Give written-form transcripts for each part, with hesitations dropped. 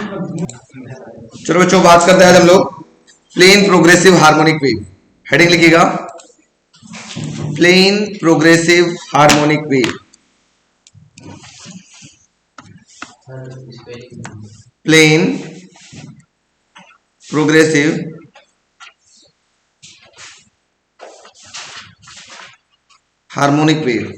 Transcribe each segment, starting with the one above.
चलो बच्चों, बात करते हैं आज हम लोग plane progressive harmonic wave. Heading लिखिएगा, plane progressive harmonic wave. Plane progressive harmonic wave.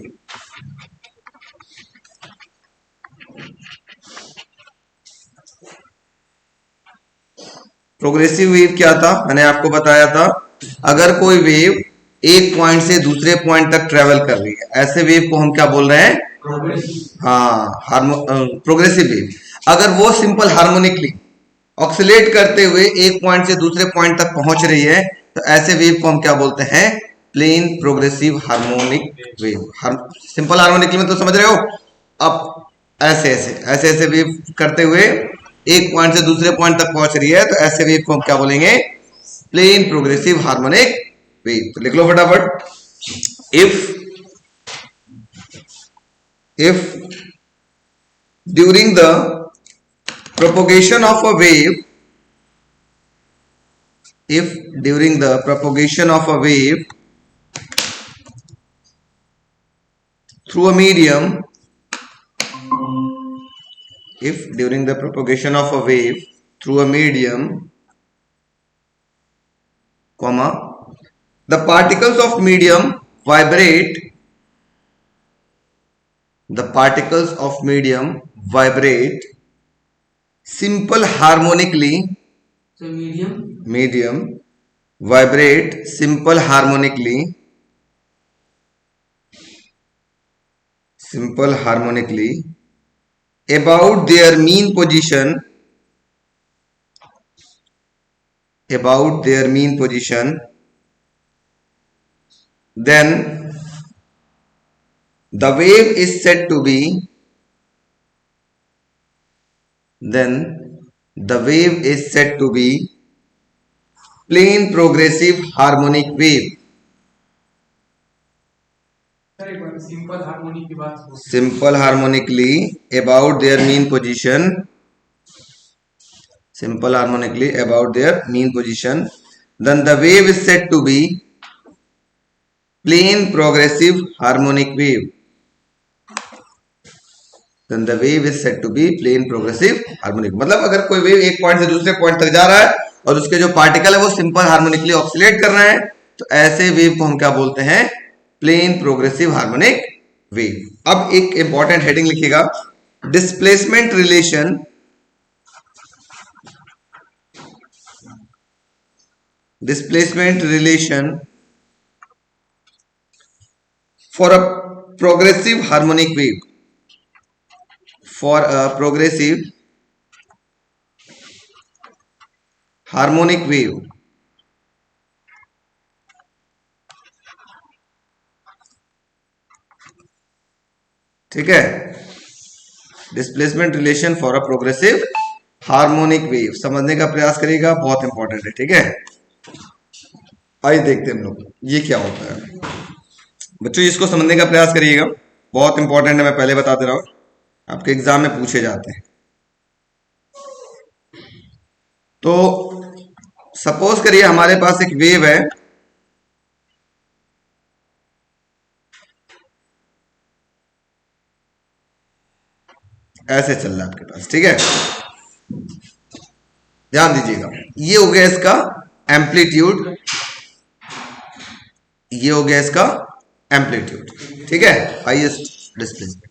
Progressive wave क्या था, मैंने आपको बताया था, अगर कोई वेव एक पॉइंट से दूसरे पॉइंट तक ट्रेवल कर रही है, ऐसे वेव को हम क्या बोल रहे हैं? हाँ, प्रोग्रेसिव वेव। अगर वो सिंपल हार्मोनिकली ऑक्सिलेट करते हुए एक पॉइंट से दूसरे पॉइंट तक पहुंच रही है, तो ऐसे वेव को हम क्या बोलते हैं? Plane progressive harmonic wave. Simple harmonically में तो समझ रहे हो। अब ऐसे ऐसे ऐसे ऐसे वेव करते हुए एक पॉइंट से दूसरे पॉइंट तक पहुंच रही है, तो ऐसे वेव को हम क्या बोलेंगे? Plane progressive harmonic wave. तो लिख लो फटाफट, if during the propagation of a wave, if during the propagation of a wave through a medium, if during the propagation of a wave through a medium, comma, the particles of medium vibrate, the particles of medium vibrate simple harmonically, so medium vibrate simple harmonically about their mean position, then the wave is said to be, plane progressive harmonic wave. Simple harmonic की बात, simple harmonically about their mean position, simple harmonically about their mean position, then the wave is said to be plane progressive harmonic wave. Then the wave is said to be plane progressive harmonic. मतलब अगर कोई wave एक point से दूसरे point तक जा रहा है और उसके जो पार्टिकल है वो सिंपल हार्मोनिकली ऑक्सिलेट कर रहे हैं, तो ऐसे वेव को हम क्या बोलते हैं? Plane progressive harmonic wave. अब एक इंपॉर्टेंट हेडिंग लिखिएगा, displacement relation, for a progressive harmonic wave, for a progressive harmonic wave, ठीक है? Displacement relation for a progressive harmonic wave समझने का प्रयास करिएगा, बहुत इंपॉर्टेंट है, ठीक है? आइए देखते हैं हम लोग ये क्या होता है। बच्चों इसको समझने का प्रयास करिएगा, बहुत इंपॉर्टेंट है, मैं पहले बता दे रहा हूं, आपके एग्जाम में पूछे जाते हैं। तो सपोज करिए हमारे पास एक वेव है, ऐसे चल रहा है आपके पास, ठीक है? ध्यान दीजिएगा, ये हो गया इसका एम्पलीट्यूड, ये हो गया इसका एम्पलीट्यूड, ठीक है? Highest displacement.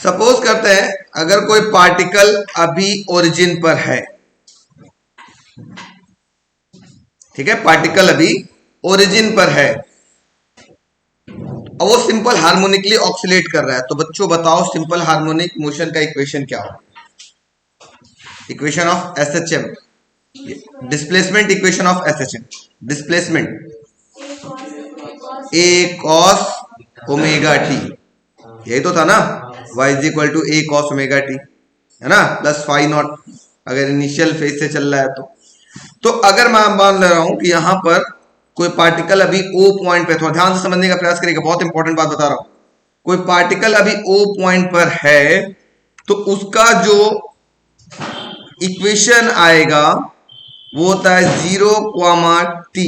सपोज करते हैं अगर कोई पार्टिकल अभी ओरिजिन पर है, ठीक है? पार्टिकल अभी ओरिजिन पर है और वो सिंपल हार्मोनिकली ऑक्सिलेट कर रहा है, तो बच्चों बताओ सिंपल हार्मोनिक मोशन का इक्वेशन क्या हो? Equation of SHM, displacement equation of SHM, displacement a cos omega t, यही तो था ना? y is equal to a cos omega t, है ना? प्लस फाई नॉट, अगर इनिशियल फेज से चल रहा है तो अगर मैं मान ले रहा हूं कि यहां पर कोई पार्टिकल अभी ओ पॉइंट पे, थोड़ा ध्यान से समझने का प्रयास करिएगा, बहुत इंपॉर्टेंट बात बता रहा हूं, कोई पार्टिकल अभी ओ पॉइंट पर है, तो उसका जो इक्वेशन आएगा वो होता है 0, t।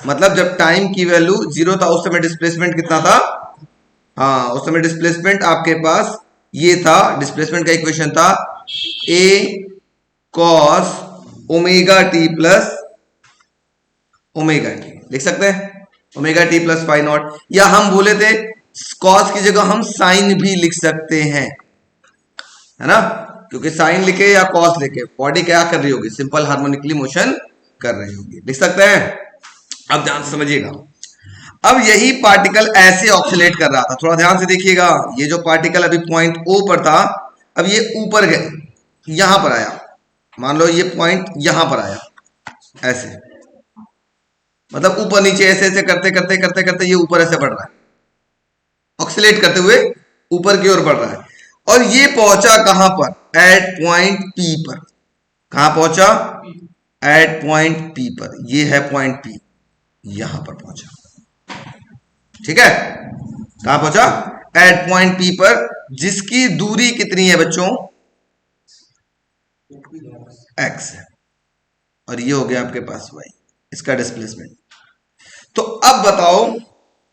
मतलब जब टाइम की वैल्यू 0 था उस समय डिस्प्लेसमेंट कितना था? हाँ, उस समय डिस्प्लेसमेंट आपके पास ये था, डिस्प्लेसमेंट का इक्वेशन था a cos omega t plus omega t. लिख सकते हैं omega t plus phi nought, या हम बोले थे cos की जगह हम साइन भी लिख सकते हैं, है ना, क्योंकि साइन लिखे या cos लिखे बॉडी क्या कर रही होगी? सिंपल हार्मोनिकली मोशन कर रही होगी। लिख सकते हैं। अब ध्यान से समझिएगा, अब यही पार्टिकल ऐसे ऑक्सीलेट कर रहा था, थोड़ा ध्यान से देखिएगा। ये जो पार्टिकल अभी पॉइंट O पर था, अब ये ऊपर गए, यहां पर आया, मान लो ये पॉइंट यहां पर आया, ऐसे, मतलब ऊपर नीचे ऐसे ऐसे करते करते करते करते ये ऊपर ऐसे बढ़ रहा है, ऑक्सीलेट करते हुए ऊपर की ओर बढ़ रहा है। और ये पहुंचा कहां पर? एट पॉइंट P पर। कहां पहुंचा? एट पॉइंट P पर। ये है पॉइंट P, यहां पर पहुंचा। ठीक है, कहां पहुंचा? एट पॉइंट P पर, जिसकी दूरी कितनी है बच्चों? x है, और ये हो गया आपके पास y, इसका डिस्प्लेसमेंट। तो अब बताओ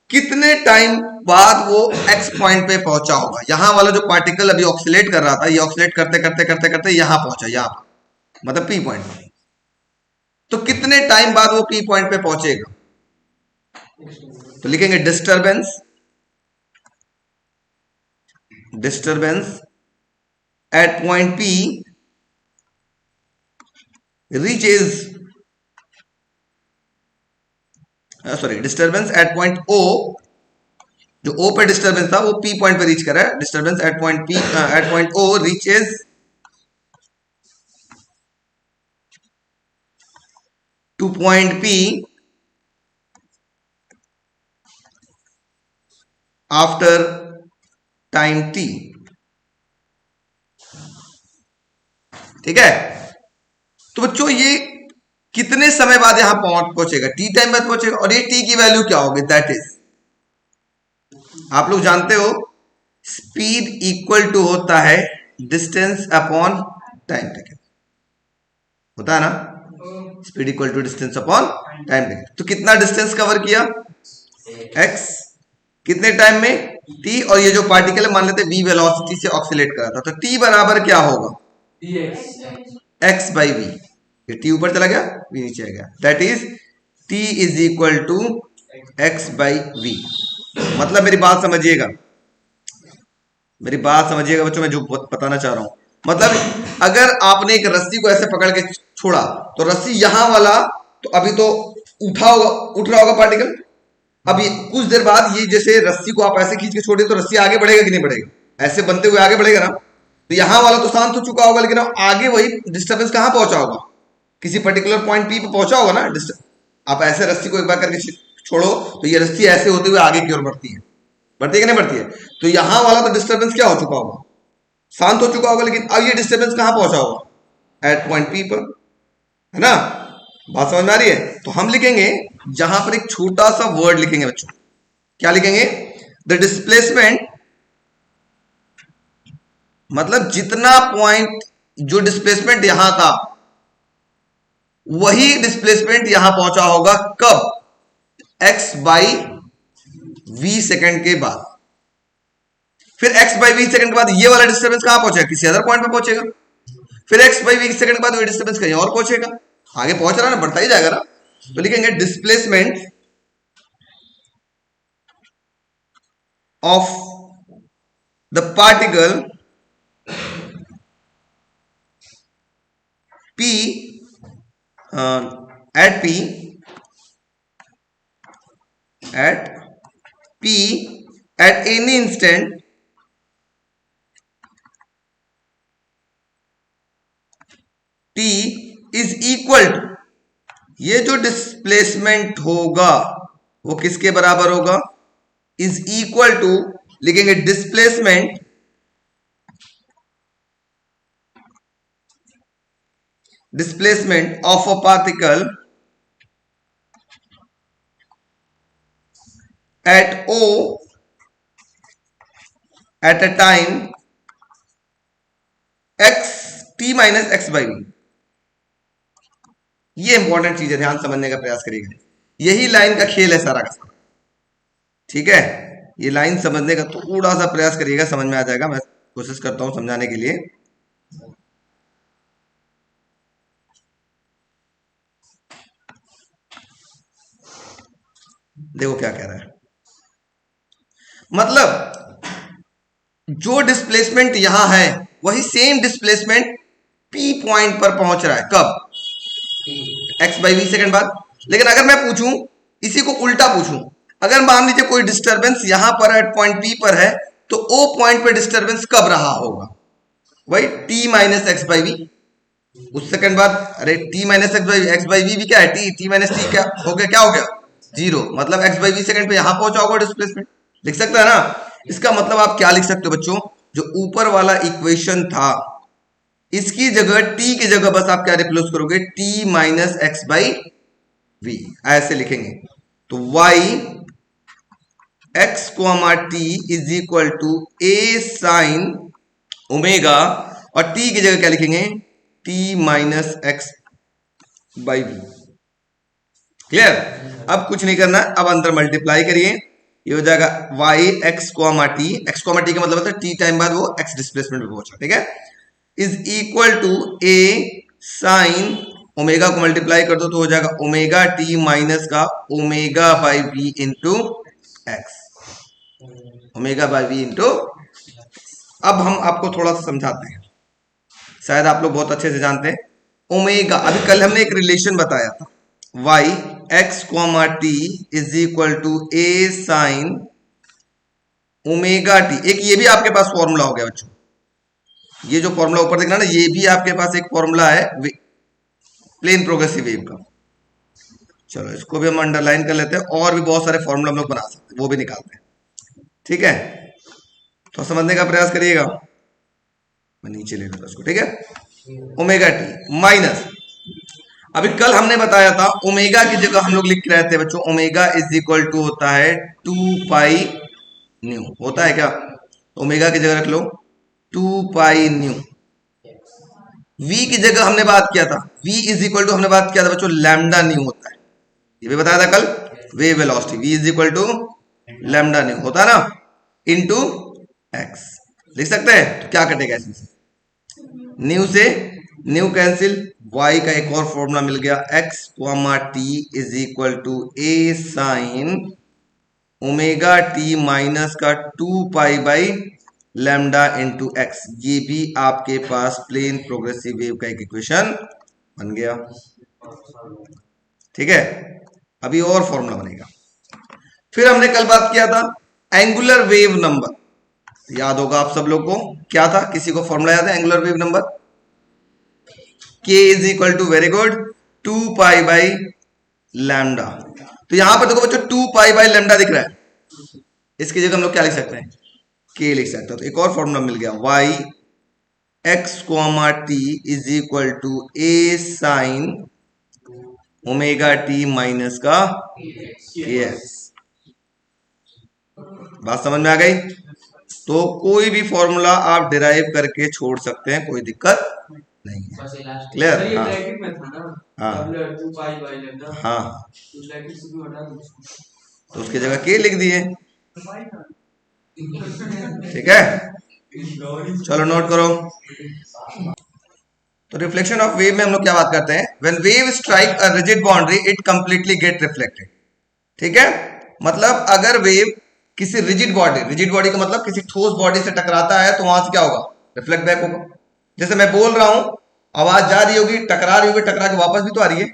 कितने टाइम बाद वो x पॉइंट पे पहुंचा होगा? यहां वाला जो पार्टिकल अभी ऑक्सीलेट कर रहा था, ये ऑक्सीलेट करते करते करते करते यहां पहुंचा, यहां पर, मतलब P पॉइंट पे। तो कितने टाइम बाद वो P पॉइंट पे पहुंचेगा? तो लिखेंगे disturbance, disturbance at point P reaches sorry disturbance at point O, जो O पे डिस्टरबेंस था वो P पॉइंट पे रीच कर रहा है। Disturbance at point P at point O reaches to point P after time T। ठीक है, तो बच्चों ये कितने समय बाद यहां पहुंचेगा? T टाइम बाद पहुंचेगा। और ये T की वैल्यू क्या होगी? दैट इज, आप लोग जानते हो स्पीड इक्वल टू होता है डिस्टेंस अपॉन टाइम टेकन, होता है ना, speed equal to distance upon time taken. तो कितना डिस्टेंस कवर किया? x, कितने टाइम में? t। और ये जो पार्टिकल है मान लेते v वेलोसिटी से ऑक्सीलेट कर रहा था, तो t बराबर क्या होगा? x by v। ये t ऊपर चला गया, v नीचे आ गया, that is t is equal to x by v। मतलब मेरी बात समझिएगा, मेरी बात समझिएगा बच्चों, मैं जो बताना चाह रहा हूं, मतलब अगर आपने एक रस्सी को ऐसे पकड़ के छोड़ा, तो रस्सी यहां वाला तो अभी तो उठा होगा, उठ रहा होगा पार्टिकल। अब ये कुछ देर बाद ये जैसे रस्सी को आप ऐसे खींच के छोड़े तो रस्सी आगे बढ़ेगा कि नहीं बढ़ेगा? ऐसे बनते हुए आगे बढ़ेगा ना। तो यहां वाला तो शांत हो चुका होगा, लेकिन आगे वही डिस्टर्बेंस कहां पहुंचा होगा? किसी पर्टिकुलर पॉइंट P पे पहुंचा होगा ना। आप ऐसे रस्सी को एक बार करके छोड़ो तो ये रस्सी ऐसे होते हुए आगे की ओर बढ़ती है, बढ़ती है कि नहीं बढ़ती है? तो यहां वाला तो डिस्टर्बेंस क्या हो चुका होगा? शांत हो चुका होगा, लेकिन अब ये डिस्टर्बेंस कहां पहुंचा होगा? एट पॉइंट P पर, है ना। बात समझ में आ रही है? तो हम लिखेंगे जहां पर एक छोटा सा वर्ड लिखेंगे बच्चों, क्या लिखेंगे? द डिस्प्लेसमेंट, मतलब जितना पॉइंट, जो डिस्प्लेसमेंट यहां था वही डिस्प्लेसमेंट यहां पहुंचा होगा, कब? x बाई v सेकंड के बाद। फिर x बाई v सेकंड के बाद ये वाला डिस्टर्बेंस कहां पहुंचेगा? किसी अदर पॉइंट पे पहुंचेगा। फिर x बाई v सेकंड के बाद वो डिस्टर्बेंस कहीं और पहुंचेगा, आगे पहुंच रहा है ना, बढ़ता ही जाएगा ना। तो लिखेंगे displacement of the particle P at P at any instant T is equal to, ये जो डिस्प्लेसमेंट होगा वो किसके बराबर होगा? इज इक्वल टू, लिखेंगे displacement of a particle at O at a time x t minus x by v। ये important चीज है, ध्यान समझने का प्रयास करिएगा। यही लाइन का खेल है सारा का सारा, ठीक है। ये लाइन समझने का थोड़ा सा प्रयास करिएगा, समझ में आ जाएगा। मैं कोशिश करता हूं समझाने के लिए। देखो क्या कह रहा है, मतलब जो डिस्प्लेसमेंट यहां है वही सेम डिस्प्लेसमेंट पी पॉइंट पर पहुंच रहा है। कब? एक्स बाई वी सेकंड बाद। लेकिन अगर मैं पूछूं, इसी को उल्टा पूछूं, अगर मान लीजिए कोई डिस्टरबेंस यहां पर एट पॉइंट पी पर है, तो ओ पॉइंट पर डिस्टरबेंस कब रहा होगा? वही t minus x by v. उस सेकंड बाद, अरे t minus x by v भी क्या है? टी माइनस टी क्या हो गया? क्या हो गया? जीरो। मतलब एक्स बाई वी सेकंड पे यहां पहुंचा होगा डिस्प्लेसमेंट। लिख सकता है ना? इसका मतलब आप क्या लिख सकते हो बच्चों, जो ऊपर वाला इक्वेशन था, इसकी जगह टी की जगह बस आप क्या रिप्लेस करोगे? T minus x by v, ऐसे लिखेंगे। तो y x comma t is equal to a sine omega, और टी की जगह क्या लिखेंगे? T minus x by v. Clear? अब कुछ नहीं करना, अब अंदर मल्टीप्लाई करिए, ये हो जाएगा y x comma t. X comma t का मतलब होता है टी टाइम बाद वो एक्स डिस्प्लेसमेंट पे पहुंचा, ठीक है, is equal to a sine omega को मल्टीप्लाई कर दो तो हो जाएगा ओमेगा टी माइनस का omega by v into x, omega by v into. अब हम आपको थोड़ा सा समझाते हैं, शायद आप लोग बहुत अच्छे से जानते हैं। ओमेगा, अभी कल हमने एक रिलेशन बताया था, y x comma t is equal to a sine omega t. एक ये भी आपके पास फॉर्मूला हो गया बच्चों, ये जो फॉर्मूला ऊपर दिख रहा है ना, ये भी आपके पास एक फॉर्मूला है प्लेन प्रोग्रेसिव वेव का। चलो इसको भी हम अंडरलाइन कर लेते हैं, और भी बहुत सारे फॉर्मूला हम लोग बना सकते हैं, वो भी निकालते हैं, ठीक है। तो समझने का प्रयास करिएगा। मैं नीचे ले लेता उसको, ठीक है। ओमेगा टी माइनस, अभी कल हमने बताया था ओमेगा की जगह हम लोग लिख रहे थे बच्चों, ओमेगा इज इक्वल टू होता है 2 पाई न्यू, होता है क्या? ओमेगा की जगह रख लो 2 पाई न्यू। वी की जगह हमने बात किया था, वी इज इक्वल टू हमने बात किया था बच्चों लैम्डा न्यू होता है, ये भी बताया था कल। Wave velocity v is equal to lambda nu होता है ना, इनटू एक्स। लिख सकते हैं? तो क्या कटेगा इसमें से? न्यू से न्यू कैंसिल, y का एक और फॉर्मूला मिल गया, x comma t is equal to a sine omega t minus का 2 pi by lambda into x. ये भी आपके पास प्लेन प्रोग्रेसिव वेव का एक इक्वेशन बन गया, ठीक है। अभी और फॉर्मूला बनेगा। फिर हमने कल बात किया था एंगुलर वेव नंबर, याद होगा आप सब लोग को, क्या था? किसी को फॉर्मूला याद है angular wave number? k is equal to, very good, 2 pi by lambda. तो यहां पर देखो बच्चों 2 पाई बाई लैम्डा दिख रहा है, इसकी जगह हम लोग क्या लिख सकते हैं? k लिख सकते हैं। तो एक और फॉर्मूला मिल गया, y x comma t is equal to a sine omega t minus का एक्स। बात समझ में आ गई? तो कोई भी फॉर्मूला आप डिराइव करके छोड़ सकते हैं, कोई दिक्कत नहीं है। क्लियर? हाँ हाँ हाँ, तो उसकी जगह के लिख दिए, ठीक है। चलो नोट करो। तो रिफ्लेक्शन ऑफ वेव में हम लोग क्या बात करते हैं? When wave strike a rigid boundary it completely gate reflected, ठीक है। मतलब अगर वेव किसी रिजिड बॉडी का मतलब किसी ठोस बॉडी से टकराता है तो वहां से क्या होगा? रिफ्लेक्ट बैक होगा। जैसे मैं बोल रहा हूं, आवाज जा रही होगी, टकरा रही होगी, टकरा के वापस भी तो आ रही है,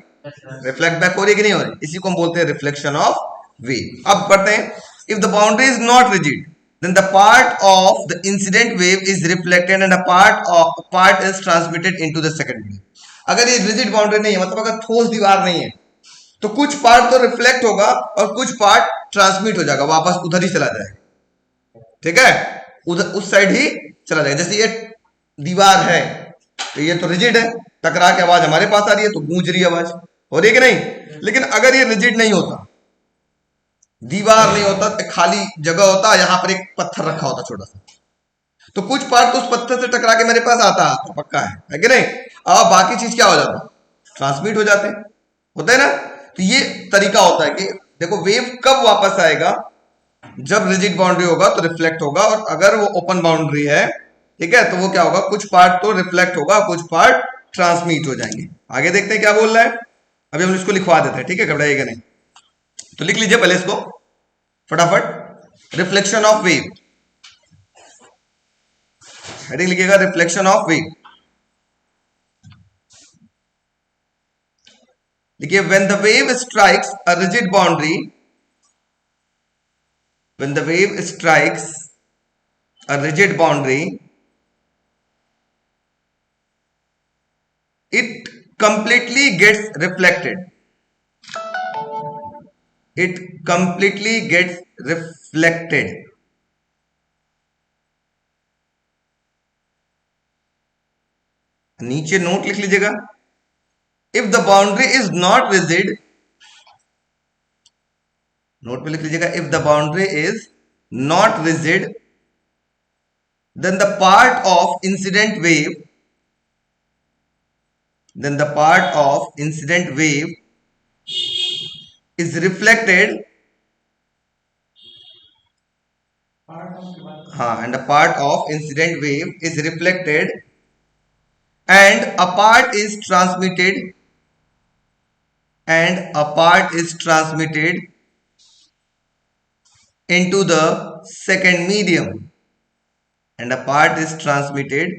रिफ्लेक्ट बैक हो रही है कि नहीं हो रही? इसी को हम बोलते हैं रिफ्लेक्शन ऑफ वेव। अब पढ़ते हैं, if the boundary is not rigid then the part of the incident wave is reflected and a part is transmitted into the second wave। अगर ये रिजिड बाउंड्री नहीं है, मतलब अगर ठोस दीवार नहीं है, तो कुछ पार्ट तो रिफ्लेक्ट होगा और कुछ पार्ट ट्रांसमिट हो जाएगा, वापस उधर ही चला जाएगा, ठीक है, उधर उस साइड ही चला जाएगा। जैसे ये दीवार है, तो ये तो रिजिड है, टकरा के आवाज हमारे पास आ रही है तो गूंज रही है, आवाज हो रही है कि नहीं? लेकिन अगर ये रिजिड नहीं होता, दीवार नहीं होता, खाली जगह होता, यहां पर एक पत्थर रखा होता छोटा सा, तो कुछ पार्ट तो उस पत्थर से टकरा के मेरे पास आता पक्का है कि नहीं? अब बाकी चीज क्या हो जाता? ट्रांसमिट हो जाते हैं। होता है ना। तो ये तरीका होता है कि देखो वेव कब वापस आएगा, जब रिजिड बाउंड्री होगा तो रिफ्लेक्ट होगा, और अगर वो ओपन बाउंड्री है, ठीक है, तो वो क्या होगा, कुछ पार्ट तो रिफ्लेक्ट होगा, कुछ पार्ट ट्रांसमिट हो जाएंगे। आगे देखते हैं क्या बोल रहा है। अभी हम इसको लिखवा देते हैं, ठीक है, घबराइएगा नहीं। तो लिख लीजिए पहले इसको फटाफट, रिफ्लेक्शन ऑफ वेव, हेडिंग लिखिएगा रिफ्लेक्शन ऑफ वेव। देखिए, when the wave strikes a rigid boundary, when the wave strikes a rigid boundary, it completely gets reflected. It completely gets reflected. नीचे नोट लिख लीजिएगा, if the boundary is not rigid, note पे लिख लीजिएगा, if the boundary is not rigid, then the part of incident wave, then the part of incident wave is reflected, and a part of incident wave is reflected, and a part is transmitted, and a part is transmitted into the second medium, and a part is transmitted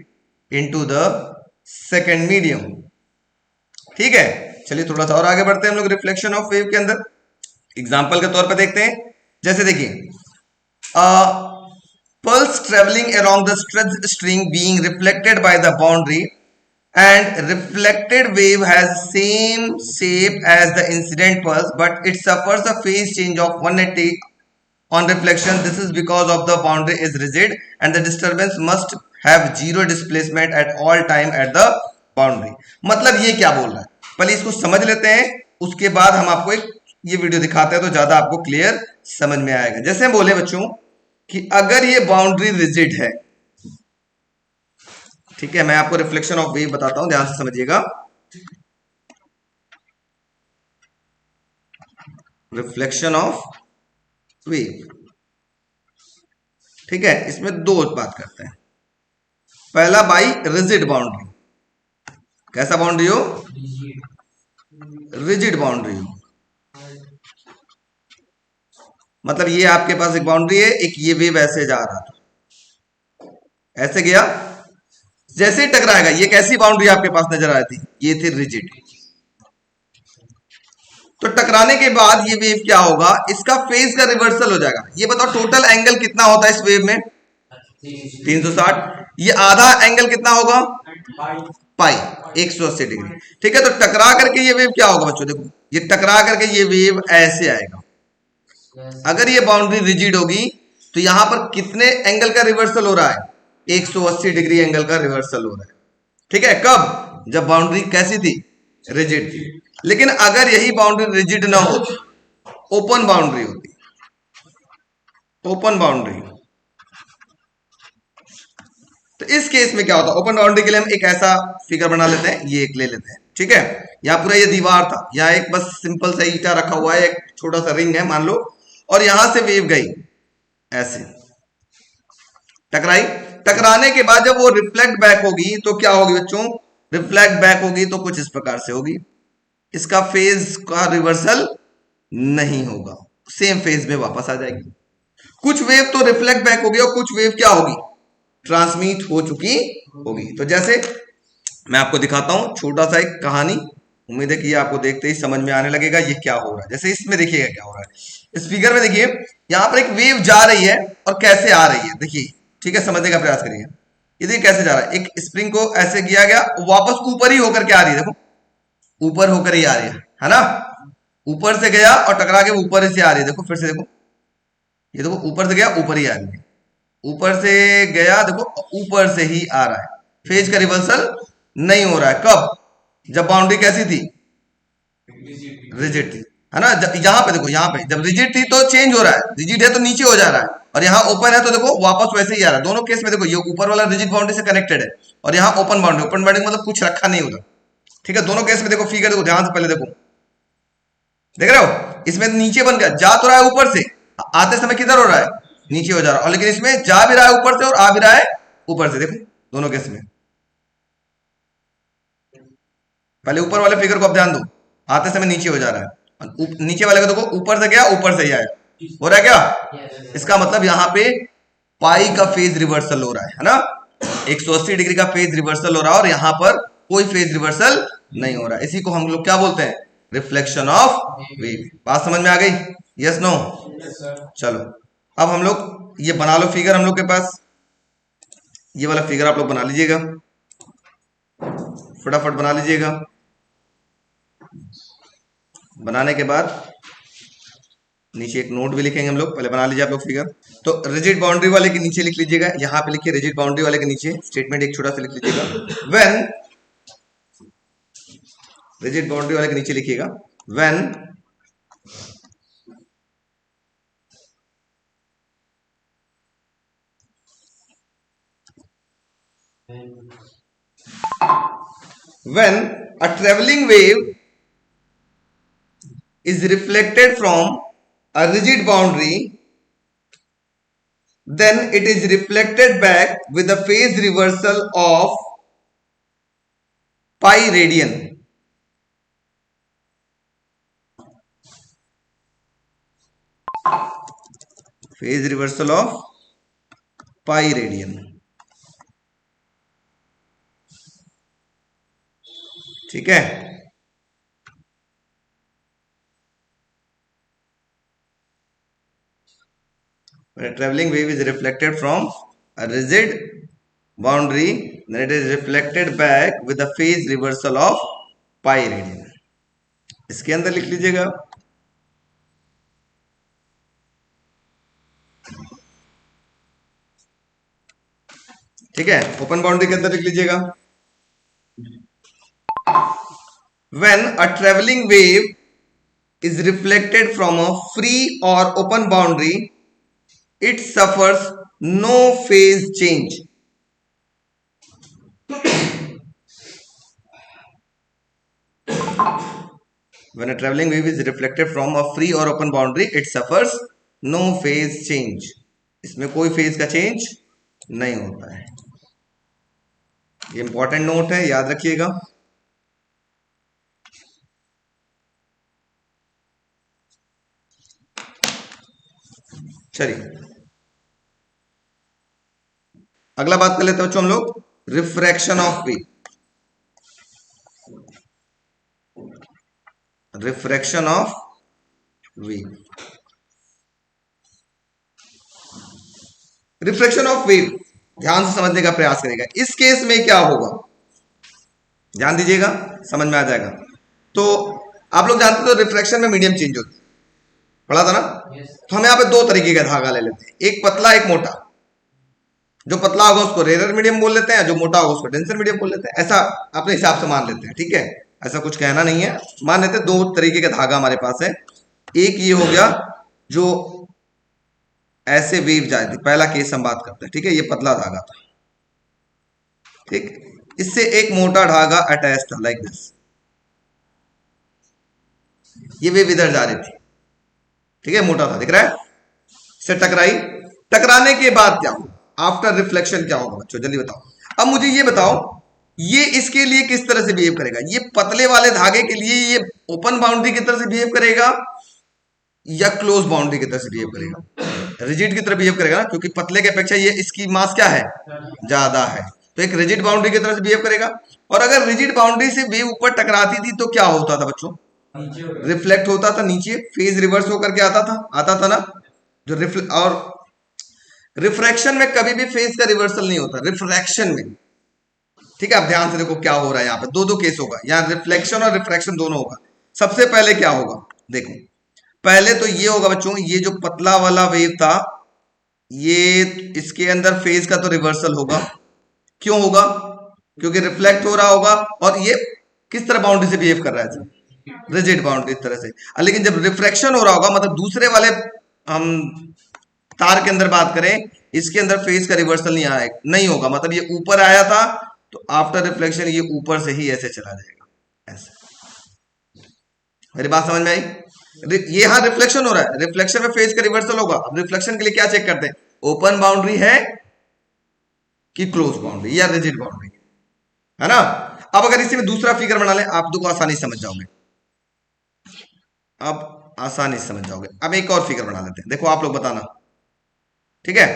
into the second medium। ठीक है, चलिए थोड़ा सा और आगे बढ़ते हैं हम लोग रिफ्लेक्शन ऑफ वेव के अंदर। एग्जांपल के तौर पर देखते हैं, जैसे देखिए, pulse traveling along the stretched string being reflected by the boundary, and reflected wave has same shape as the incident pulse, but it suffers a phase change of 180 on reflection. This is because of the boundary is rigid and the disturbance must have zero displacement at all time at the boundary। मतलब ये क्या बोल रहा है, पहले इसको समझ लेते हैं, उसके बाद हम आपको एक ये वीडियो दिखाते हैं तो ज्यादा आपको क्लियर समझ में आएगा। जैसे हम बोले बच्चों कि अगर ये बाउंड्री रिजिड है, ठीक है, मैं आपको रिफ्लेक्शन ऑफ वेव बताता हूं, ध्यान से समझिएगा। रिफ्लेक्शन ऑफ वेव, ठीक है, इसमें दो बात करते हैं। पहला बाई रिजिड बाउंड्री, कैसा बाउंड्री हो, रिजिड बाउंड्री हो, मतलब ये आपके पास एक बाउंड्री है, एक ये वेव ऐसे जा रहा था, ऐसे गया, जैसे टकराएगा, ये कैसी बाउंड्री आपके पास नजर आ रही थी, ये थी रिजिड। तो टकराने के बाद ये वेव क्या होगा, इसका फेज का रिवर्सल हो जाएगा। ये बताओ टोटल एंगल कितना होता है इस वेव में, 360। ये आधा एंगल कितना होगा, पाई, 180 डिग्री। ठीक है, तो टकरा करके ये वेव क्या होगा बच्चों, देखो ये टकरा करके ये वेव ऐसे आएगा। अगर ये बाउंड्री रिजिड होगी तो यहां पर कितने एंगल का रिवर्सल हो रहा है, 180 डिग्री एंगल का रिवर्सल हो रहा है। ठीक है, कब, जब बाउंड्री कैसी थी, रिजिड थी। लेकिन अगर यही बाउंड्री रिजिड ना होती, ओपन बाउंड्री होती, ओपन बाउंड्री, तो इस केस में क्या होता है, ओपन बाउंड्री के लिए हम एक ऐसा फिगर बना लेते हैं, ये एक ले लेते हैं। ठीक है, यहां पूरा ये दीवार था, यहां एक बस सिंपल सा ईटा रखा हुआ है, एक छोटा सा रिंग है मान लो, और यहां से वेव गई ऐसे, टकराई, टकराने के बाद जब वो रिफ्लेक्ट बैक होगी तो क्या होगी बच्चों, रिफ्लेक्ट बैक होगी तो कुछ इस प्रकार से होगी, इसका फेज का रिवर्सल नहीं होगा, सेम फेज में वापस आ जाएगी। कुछ वेव तो रिफ्लेक्ट बैक होगी और कुछ वेव क्या होगी, ट्रांसमिट हो चुकी होगी। तो जैसे मैं आपको दिखाता हूं छोटा सा एक कहानी, उम्मीद है कि ये आपको देखते ही समझ में आने लगेगा ये क्या हो रहा है। जैसे इसमें देखिएगा क्या हो रहा है, इस फिगर में देखिए यहां पर एक वेव जा रही है और कैसे आ रही है, देखिए, ठीक है, समझने का प्रयास करिए। ये देखिए कैसे जा रहा है, एक स्प्रिंग को ऐसे किया गया, वापस ऊपर ही होकर के आ रही है, देखो ऊपर होकर ही आ रही है ना, ऊपर से गया और टकरा के ऊपर से आ रही है, देखो फिर से देखो, ये देखो ऊपर से गया ऊपर ही आ रही है, ऊपर से गया, देखो ऊपर से ही आ रहा है, फेज का रिवर्सल नहीं हो रहा है। कब, जब बाउंड्री कैसी थी, रिजिड थी, है ना। यहां पे देखो, यहां पे जब रिजिड थी तो चेंज हो रहा है, रिजिड है तो नीचे हो जा रहा है, और यहाँ ओपन है तो देखो वापस वैसे ही आ रहा है। दोनों केस में देखो ये ऊपर वाला रिजिड बाउंड्री से कनेक्टेड है और यहाँ ओपन बाउंड्री, ओपन बाउंड्री मतलब कुछ रखा नहीं होता। ठीक है, दोनों केस में देखो फिगर देखो ध्यान से, पहले देखो देख रहे हो, इसमें नीचे बन गया, जा तो रहा है ऊपर से, आते समय किधर हो रहा है, नीचे हो जा रहा है, और लेकिन इसमें जा भी रहा है ऊपर से और आ भी रहा है ऊपर से। देखो दोनों केस में, पहले ऊपर वाले फिगर को आप ध्यान दो, आते समय नीचे हो जा रहा है, नीचे वाले को देखो ऊपर से गया ऊपर से ही आया, हो रहा है क्या? इसका मतलब यहां पे पाई का फेज रिवर्सल हो रहा है ना, 180 डिग्री का फेज रिवर्सल हो रहा है, और यहां पर कोई फेज रिवर्सल नहीं हो रहा है। इसी को हम लोग क्या बोलते हैं, रिफ्लेक्शन ऑफ वेव। बात समझ में आ गई? Yes no? चलो अब हम लोग ये बना लो फिगर, हम लोग के पास ये वाला फिगर आप लोग बना लीजिएगा, फटाफट बना लीजिएगा। बनाने के बाद नीचे एक नोट भी लिखेंगे हम लोग, पहले बना लीजिए आप लोग फिगर। तो रिजिड बाउंड्री वाले के नीचे लिख लीजिएगा, यहां पे लिखिए रिजिड बाउंड्री वाले के नीचे स्टेटमेंट एक छोटा सा लिख लीजिएगा। व्हेन, रिजिड बाउंड्री वाले के नीचे लिखिएगा, when when a traveling wave is reflected from a rigid boundary, then it is reflected back with a phase reversal of pi radian. Phase reversal of pi radian. ठीक है, when a traveling wave is reflected from a rigid boundary, then it is reflected back with a phase reversal of pi radian. इसके अंदर लिख लीजिएगा, ठीक है, open boundary के अंदर लिख लीजिएगा, when a traveling wave is reflected from a free or open boundary, it suffers no phase change. When a traveling wave is reflected from a free or open boundary, it suffers no phase change. इसमें कोई phase का change नहीं होता है। ये important note है, याद रखिएगा। चलिए अगला बात कर लेते हैं बच्चों हम लोग, refraction of wave. Refraction of wave, refraction of wave ध्यान से समझने का प्रयास करेगा। इस केस में क्या होगा, ध्यान दीजिएगा, समझ में आ जाएगा। तो आप लोग जानते हो रिफ्रैक्शन में मीडियम चेंज होती है, पढ़ा था ना? तो हम यहाँ पे दो तरीके का धागा ले लेते हैं, एक पतला एक मोटा। जो पतला होगा उसको रेयर मीडियम बोल लेते हैं, जो मोटा होगा उसको डेंसर मीडियम बोल लेते हैं, ऐसा अपने हिसाब से मान लेते हैं, ठीक है? ऐसा कुछ कहना नहीं है, मान लेते हैं दो तरीके का धागा हमारे पास है। एक ये हो गया जो ऐसे वेव जाती, पहला केस हम बात करते हैं, ठीक है? ये पतला धागा था, ठीक, इससे एक मोटा धागा अटैच था लाइक दिस, ये वेव इधर जा रही थी, ठीक है? मोटा था, दिख रहा है? से टकराई, टकराने के बाद क्या होगा, आफ्टर रिफ्लेक्शन क्या होगा बच्चों, जल्दी बताओ। अब मुझे ये बताओ, ये इसके लिए किस तरह से बिहेव करेगा? ये पतले वाले धागे के लिए ये ओपन बाउंड्री की तरह से बिहेव करेगा या क्लोज बाउंड्री की तरह से बिहेव करेगा? रिजिड की तरह बिहेव करेगा ना, क्योंकि पतले के अपेक्षा ये इसकी मास क्या है, ज्यादा है, तो एक रिजिड बाउंड्री की तरह से बिहेव करेगा। और अगर रिजिड बाउंड्री से वेव ऊपर टकराती थी तो क्या होता था बच्चों? रिफ्लेक्ट होता था नीचे, फेज रिवर्स होकर के आता था ना। जो और रिफ्रैक्शन में कभी भी फेज का रिवर्सल नहीं होता, रिफ्रैक्शन में, ठीक है? आप ध्यान से देखो क्या हो रहा है, यहाँ पे दो दो केस होगा, यहाँ रिफ्लेक्शन और रिफ्रैक्शन दोनों होगा। सबसे पहले क्या होगा, देखो पहले तो ये होगा बच्चों, ये जो पतला वाला वेव था, ये इसके अंदर फेज का तो रिवर्सल होगा। क्यों होगा? क्योंकि रिफ्लेक्ट हो रहा होगा, और ये किस तरह बाउंड्री से बिहेव कर रहा है, रिजिड बाउंड्री तरह से। लेकिन जब रिफ्रैक्शन हो रहा होगा, मतलब दूसरे वाले हम तार के अंदर बात करें, इसके अंदर फेज का रिवर्सल नहीं आएगा, नहीं होगा, मतलब ये ऊपर आया था तो आफ्टर रिफ्लेक्शन ये ऊपर से ही ऐसे चला जाएगा, ऐसे। मेरी बात समझ में आई? ये यहां रिफ्लेक्शन हो रहा है, रिफ्लेक्शन में फेज का रिवर्सल होगा। अब रिफ्लेक्शन के लिए क्या चेक करते हैं, ओपन बाउंड्री है कि क्लोज बाउंड्री या रिजिड बाउंड्री, है ना। अब अगर इसी में दूसरा फिगर बना लें, आप को आसानी से समझ जाओगे, अब आसानी से समझ जाओगे। अब एक और फिगर बना लेते हैं, देखो आप लोग बताना, ठीक है।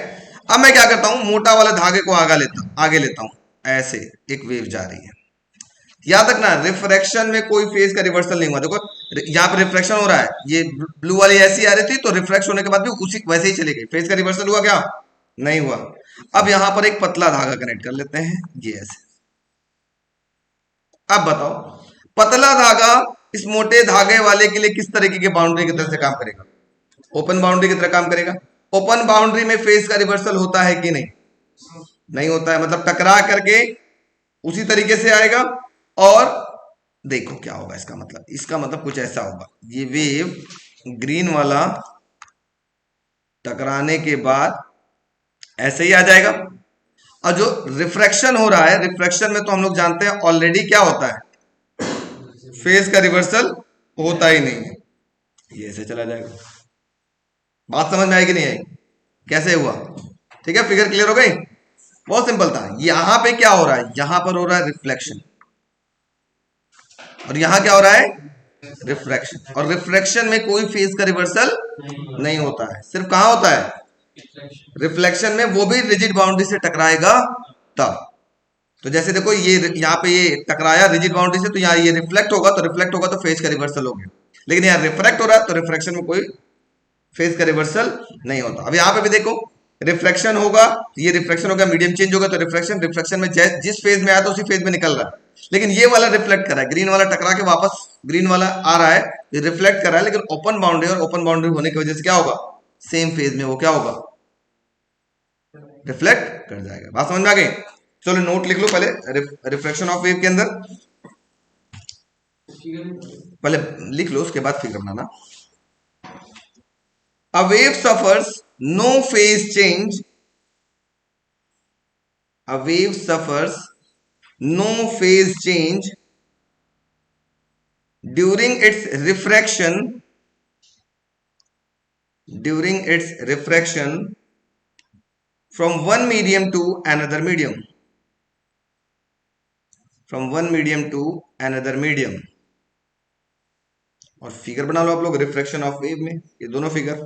अब मैं क्या करता हूं, मोटा वाले धागे को आगे लेता हूं, ऐसे एक वेव जा रही है। याद रखना रिफ्रैक्शन में कोई फेज का रिवर्सल नहीं हुआ। देखो यहाँ पे रिफ्रैक्शन हो रहा है, ये ब्लू वाली ऐसी आ रही थी, तो रिफ्रैक्शन होने के बाद भी उसी वैसे ही चली गई, फेज का रिवर्सल हुआ क्या, नहीं हुआ। अब यहां पर एक पतला धागा कनेक्ट कर लेते हैं, ये ऐसे। अब बताओ पतला धागा इस मोटे धागे वाले के लिए किस तरीके की बाउंड्री की तरह से काम करेगा, ओपन बाउंड्री की तरह काम करेगा। ओपन बाउंड्री में फेज का रिवर्सल होता है कि नहीं, नहीं होता है, मतलब टकरा करके उसी तरीके से आएगा। और देखो क्या होगा इसका मतलब, इसका मतलब कुछ ऐसा होगा, ये वेव ग्रीन वाला टकराने के बाद ऐसे ही आ जाएगा। और जो रिफ्रैक्शन हो रहा है, रिफ्रैक्शन में तो हम लोग जानते हैं ऑलरेडी क्या होता है, फेज का रिवर्सल होता ही नहीं है, ये ऐसे चला जाएगा। बात समझ में आएगी नहीं आएगी, कैसे हुआ, ठीक है, फिगर क्लियर हो गई। बहुत सिंपल था। यहां पे क्या हो रहा है, यहां पर हो रहा है रिफ्लेक्शन, और यहां क्या हो रहा है, रिफ्रैक्शन। और रिफ्रैक्शन में कोई फेज का रिवर्सल नहीं होता है, सिर्फ कहां होता है, रिफ्लेक्शन में, वो भी रिजिड बाउंड्री से टकराएगा तब। तो जैसे देखो ये यहाँ पे ये टकराया रिजिड बाउंड्री से, तो यहाँ ये रिफ्लेक्ट होगा, तो रिफ्लेक्ट होगा तो फेज का रिवर्सल हो गया। लेकिन यहाँ रिफ्रैक्ट हो रहा है, तो रिफ्रैक्शन में कोई फेज का रिवर्सल नहीं होता। अब यहाँ पे भी देखो रिफ्लेक्शन होगा, ये रिफ्लेक्शन होगा, मीडियम चेंज होगा, तो रिफ्लेक्शन रिफ्लेक्शन में जिस फेज में आया था उसी फेज में निकल रहा है। लेकिन ये वाला रिफ्लेक्ट कर रहा है, ग्रीन वाला टकरा के वापस ग्रीन वाला आ रहा है, ये रिफ्लेक्ट कर रहा है। लेकिन ओपन बाउंड्री, और ओपन बाउंड्री होने की वजह से क्या होगा, सेम फेज में वो क्या होगा, रिफ्लेक्ट कर जाएगा। बात समझ में आ गई। चलो नोट लिख लो पहले, रिफ्लेक्शन ऑफ वेव के अंदर पहले लिख लो, उसके बाद figure banana. A wave suffers no phase change. A wave suffers no phase change during its refraction, during its refraction from one medium to another medium, from one medium to another medium। और figure बना लो आप लोग refraction of wave में, ये दोनों figure.